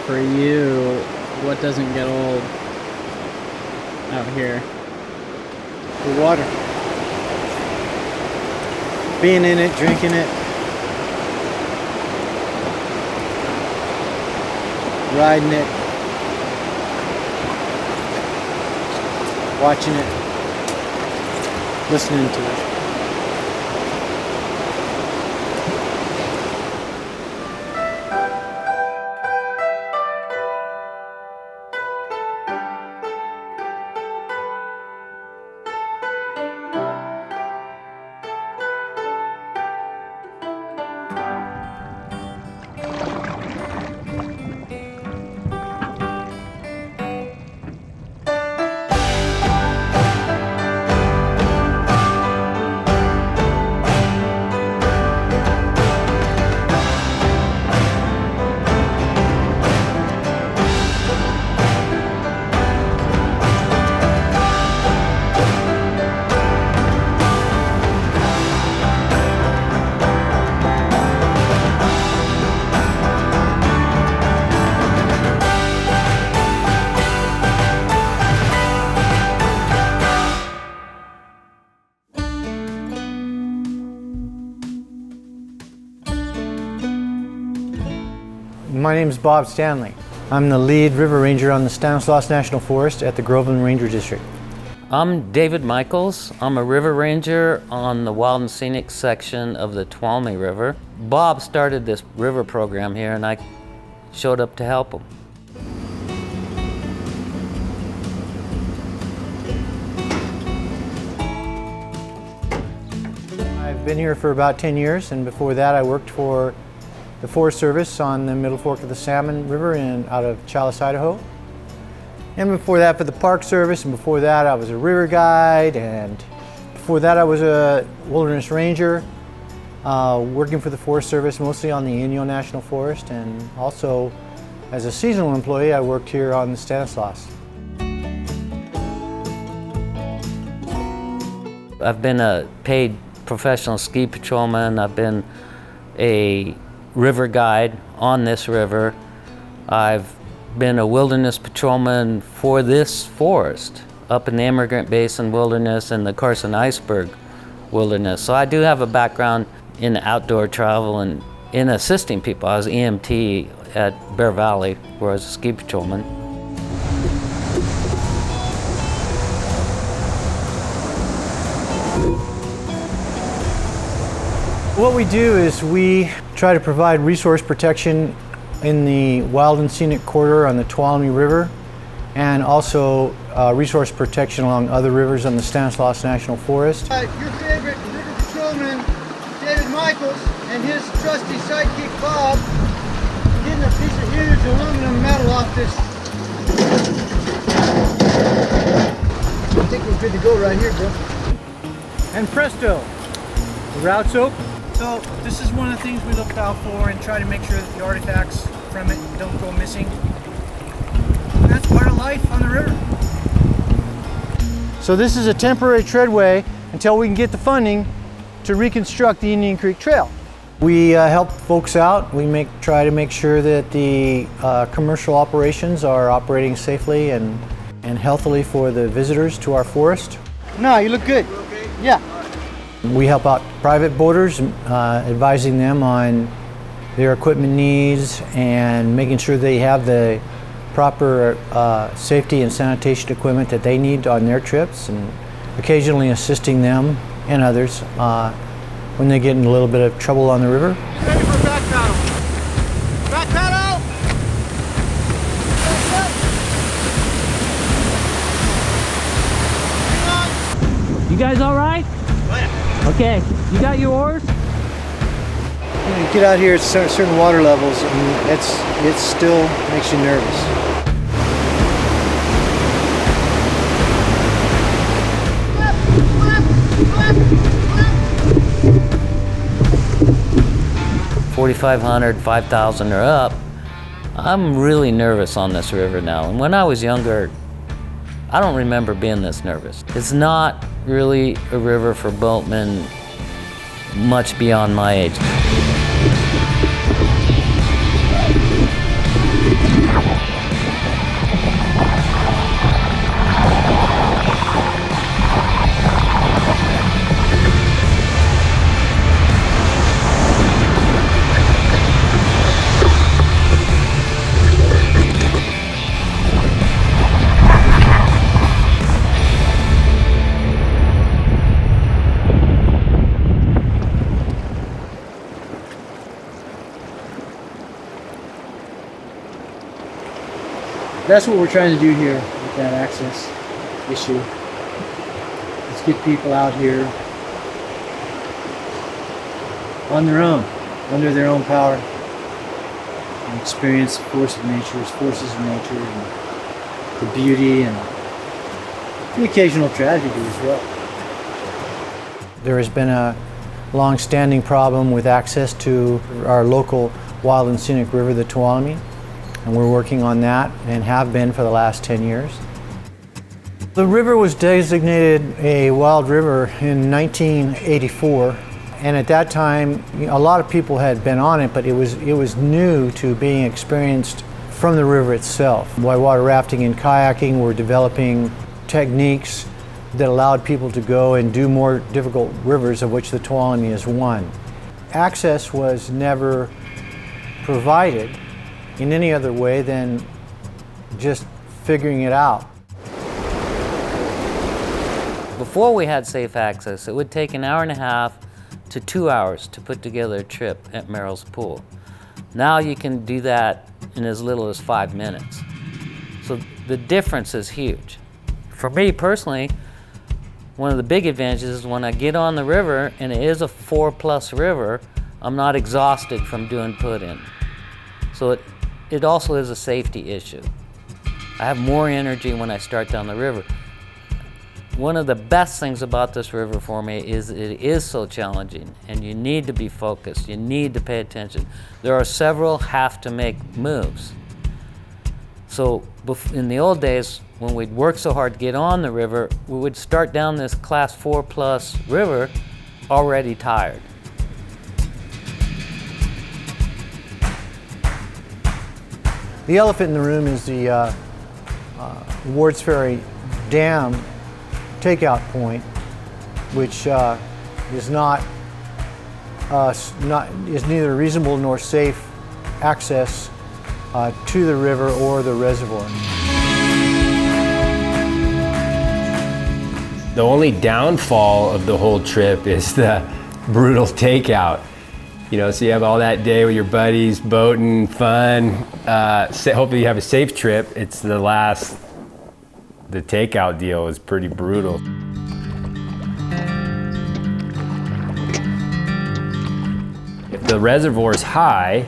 for you, what doesn't get old out here? The water. Being in it, drinking it. Riding it. Watching it. Listening to it. My name is Bob Stanley. I'm the lead river ranger on the Stanislaus National Forest at the Groveland Ranger District. I'm David Michaels. I'm a river ranger on the Wild and Scenic section of the Tuolumne River. Bob started this river program here and I showed up to help him. I've been here for about 10 years, and before that I worked for the Forest Service on the Middle Fork of the Salmon River out of Challis, Idaho. And before that for the Park Service, and before that I was a river guide, and before that I was a wilderness ranger, working for the Forest Service mostly on the Inyo National Forest, and also as a seasonal employee I worked here on the Stanislaus. I've been a paid professional ski patrolman. I've been a river guide on this river. I've been a wilderness patrolman for this forest up in the Immigrant Basin Wilderness and the Carson Iceberg Wilderness. So I do have a background in outdoor travel and in assisting people. I was EMT at Bear Valley where I was a ski patrolman. What we do is we try to provide resource protection in the Wild and Scenic corridor on the Tuolumne River, and also resource protection along other rivers on the Stanislaus National Forest. Your favorite river patrolman, David Michaels, and his trusty sidekick, Bob, getting a piece of huge aluminum metal off this. I think we're good to go right here, bro. And presto, the route's open. So this is one of the things we look out for and try to make sure that the artifacts from it don't go missing. And that's part of life on the river. So this is a temporary treadway until we can get the funding to reconstruct the Indian Creek Trail. We help folks out. We try to make sure that the commercial operations are operating safely and healthily for the visitors to our forest. No, you look good. Yeah. We help out private boaters, advising them on their equipment needs and making sure they have the proper safety and sanitation equipment that they need on their trips, and occasionally assisting them and others when they get in a little bit of trouble on the river. Ready for a back paddle. Back paddle! You guys all right? Okay, you got your oars? You get out here at certain water levels and it still makes you nervous. $4,500, $5,000 or up. I'm really nervous on this river now. And when I was younger, I don't remember being this nervous. It's not really a river for boatmen much beyond my age. That's what we're trying to do here with that access issue. Let's get people out here on their own, under their own power, and experience the forces of nature, and the beauty and the occasional tragedy as well. There has been a long-standing problem with access to our local Wild and Scenic River, the Tuolumne, and we're working on that and have been for the last 10 years. The river was designated a wild river in 1984, and at that time a lot of people had been on it, but it was new to being experienced from the river itself. Whitewater rafting and kayaking were developing techniques that allowed people to go and do more difficult rivers, of which the Tuolumne is one. Access was never provided in any other way than just figuring it out. Before we had safe access, it would take an hour and a half to 2 hours to put together a trip at Merrill's Pool. Now you can do that in as little as 5 minutes. So the difference is huge. For me personally, one of the big advantages is when I get on the river, and it is a 4+ river, I'm not exhausted from doing put-in. So it also is a safety issue. I have more energy when I start down the river. One of the best things about this river for me is it is so challenging, and you need to be focused, you need to pay attention. There are several have-to-make moves. So in the old days, when we'd work so hard to get on the river, we would start down this class 4+ river already tired. The elephant in the room is the Wards Ferry Dam takeout point, which is neither reasonable nor safe access to the river or the reservoir. The only downfall of the whole trip is the brutal takeout. You know, so you have all that day with your buddies, boating, fun. Hopefully you have a safe trip. It's the takeout deal is pretty brutal. If the reservoir is high,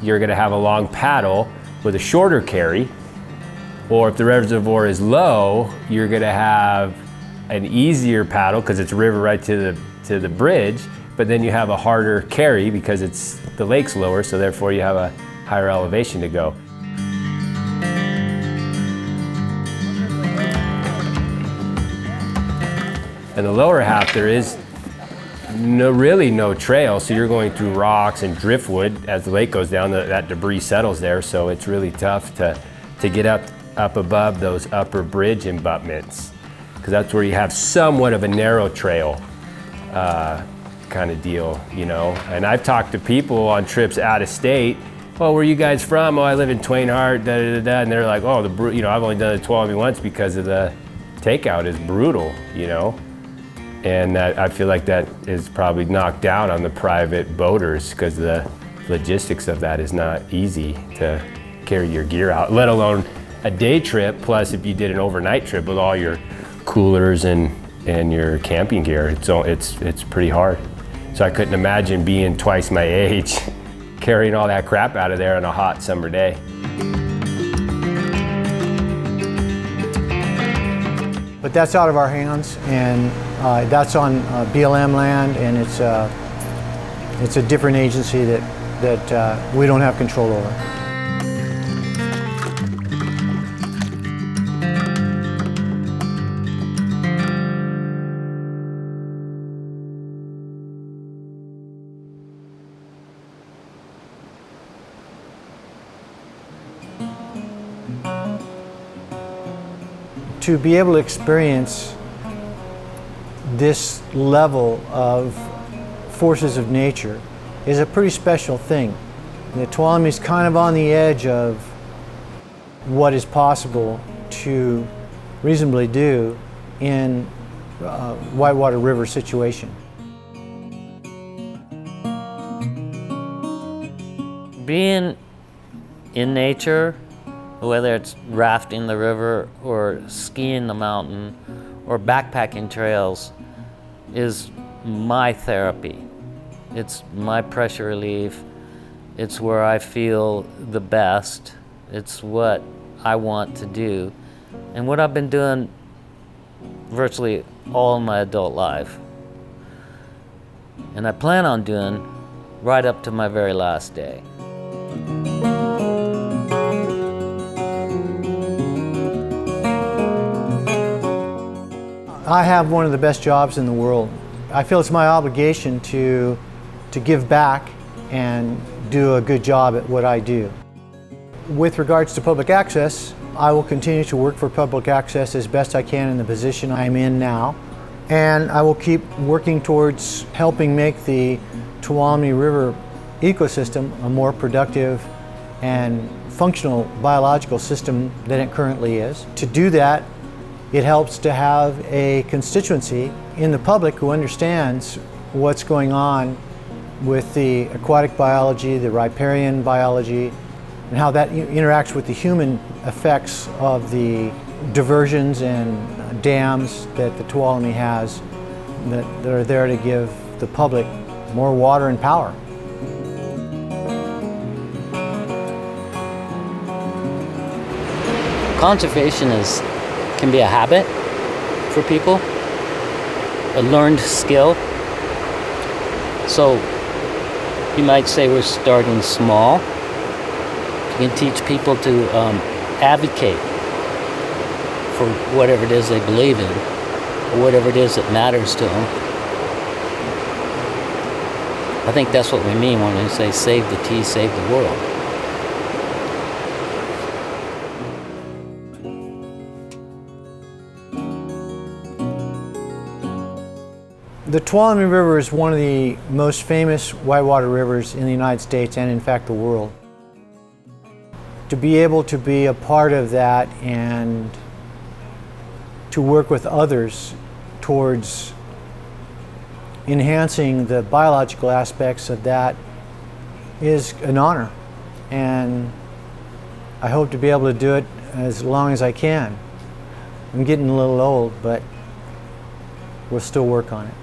you're gonna have a long paddle with a shorter carry. Or if the reservoir is low, you're gonna have an easier paddle because it's river right to the bridge, but then you have a harder carry because the lake's lower, so therefore you have a higher elevation to go. In the lower half, there is really no trail, so you're going through rocks and driftwood. As the lake goes down, that debris settles there, so it's really tough to get up above those upper bridge abutments, because that's where you have somewhat of a narrow trail kind of deal, you know. And I've talked to people on trips out of state. Oh, where are you guys from? Oh, I live in Twain Harte, da da da da. And they're like, oh, I've only done the Tuolumne once because of the takeout is brutal, you know. And I feel like that is probably knocked down on the private boaters because the logistics of that is not easy to carry your gear out, let alone a day trip. Plus, if you did an overnight trip with all your coolers and your camping gear, it's pretty hard. So I couldn't imagine being twice my age, carrying all that crap out of there on a hot summer day. But that's out of our hands, and that's on BLM land, and it's a different agency that we don't have control over. To be able to experience this level of forces of nature is a pretty special thing. The Tuolumne is kind of on the edge of what is possible to reasonably do in a Whitewater River situation. Being in nature whether it's rafting the river or skiing the mountain or backpacking trails, is my therapy. It's my pressure relief. It's where I feel the best. It's what I want to do, and what I've been doing virtually all my adult life. And I plan on doing right up to my very last day. I have one of the best jobs in the world. I feel it's my obligation to give back and do a good job at what I do. With regards to public access, I will continue to work for public access as best I can in the position I'm in now. And I will keep working towards helping make the Tuolumne River ecosystem a more productive and functional biological system than it currently is. To do that, it helps to have a constituency in the public who understands what's going on with the aquatic biology, the riparian biology, and how that interacts with the human effects of the diversions and dams that the Tuolumne has that are there to give the public more water and power. Conservation can be a habit for people, a learned skill. So you might say we're starting small. You can teach people to advocate for whatever it is they believe in, or whatever it is that matters to them. I think that's what we mean when we say save the tea, save the world. The Tuolumne River is one of the most famous whitewater rivers in the United States and in fact the world. To be able to be a part of that and to work with others towards enhancing the biological aspects of that is an honor, and I hope to be able to do it as long as I can. I'm getting a little old, but we'll still work on it.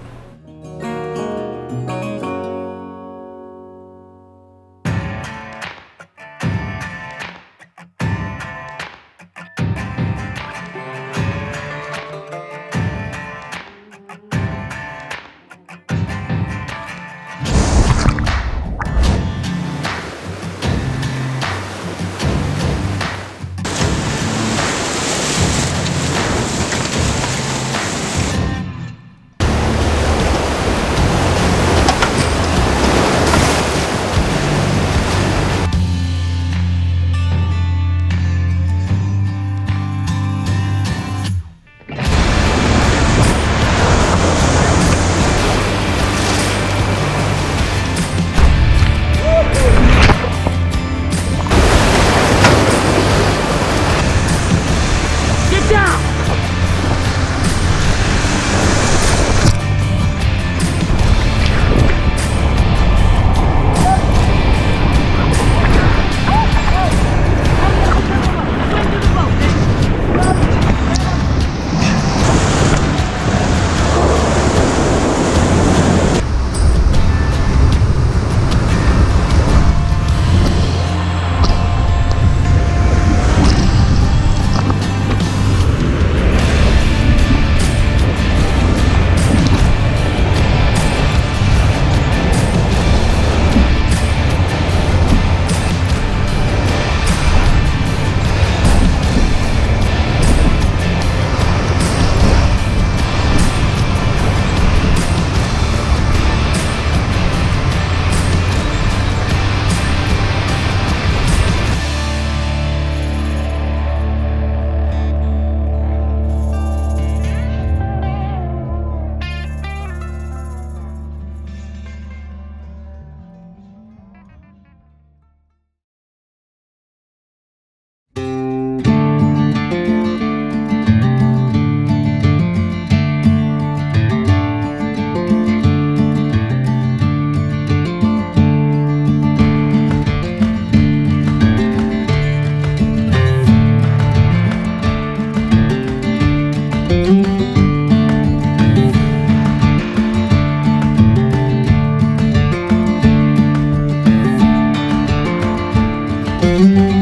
Thank you.